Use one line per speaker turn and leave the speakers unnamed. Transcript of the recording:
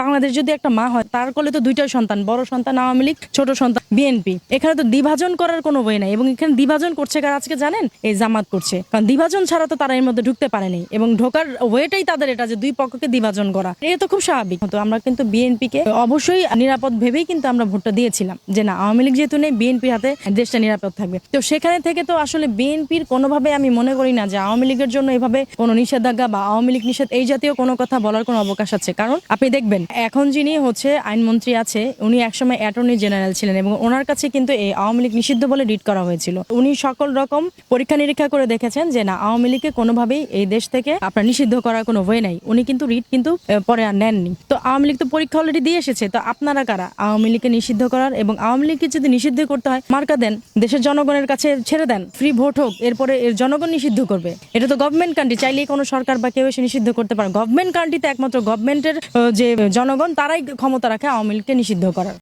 বাংলাদেশ যদি একটা মা হয়, তার কোলে তো দুইটা সন্তান, বড় সন্তান আওয়ামী লীগ, ছোট সন্তান বিএনপি। এখানে তো দ্বিভাজন করার কোনো ওয়ে নাই, এবং এখানে দ্বিভাজন করছে কারা আজকে জানেন? এই জামাত করছে। কারণ দ্বিভাজন ছাড়া তো তারা এর মধ্যে ঢুকতে পারেনি, এবং ঢোকার ওয়েটাই তাদের এটা যে দুই পক্ষকে দ্বিভাজন করা। এটা তো খুব স্বাভাবিক। তো আমরা কিন্তু বিএনপি কে অবশ্যই নিরাপদ ভেবেই কিন্তু আমরা ভোটটা দিয়েছিলাম, যে না, আওয়ামী লীগ যেহেতু নেই, বিএনপির হাতে দেশটা নিরাপদ থাকবে। তো সেখানে থেকে তো আসলে বিএনপির কোনোভাবে আমি মনে করি না যে আওয়ামী লীগের জন্য এভাবে কোনো নিষেধাজ্ঞা বা আওয়ামী লীগ নিষেধ এই জাতীয় কোনো কথা বলার কোনো অবকাশ আছে। কারণ আপনি দেখবেন, এখন যিনি হচ্ছে আইনমন্ত্রী আছে, উনি একসময় অ্যাটর্নি জেনারেল ছিলেন, এবং ওনার কাছে কিন্তু এই আওয়ামী লীগ নিষিদ্ধ বলে রিট করা হয়েছিল। উনি সকল রকম পরীক্ষা নিরীক্ষা করে দেখেছেন যে না, আওয়ামী লীগকে কোনোভাবেই এই দেশ থেকে আপনার নিষিদ্ধ করার কোনো ওয়ে নাই। উনি কিন্তু রিট কিন্তু পরে আর নেননি। তো আওয়ামী লীগ তো পরীক্ষা অলরেডি দিয়ে এসেছে। তো আপনারা কারা আওয়ামী লীগকে নিষিদ্ধ করার? এবং আওয়ামী লীগকে যদি নিষিদ্ধ করতে হয়, মার্কা দেন, দেশের জনগণের কাছে ছেড়ে দেন, ফ্রি ভোট হোক, এরপরে এর জনগণ নিষিদ্ধ করবে। এটা তো গভর্নমেন্ট কান্ট্রি, চাইলেই কোনো সরকার বা কেউ এসে নিষিদ্ধ করতে পারে। গভর্নমেন্ট কান্ট্রিতে একমাত্র গভর্নমেন্টের যে জনগণ, তারাই ক্ষমতা রাখে আওয়ামী লীগকে নিষিদ্ধ করার।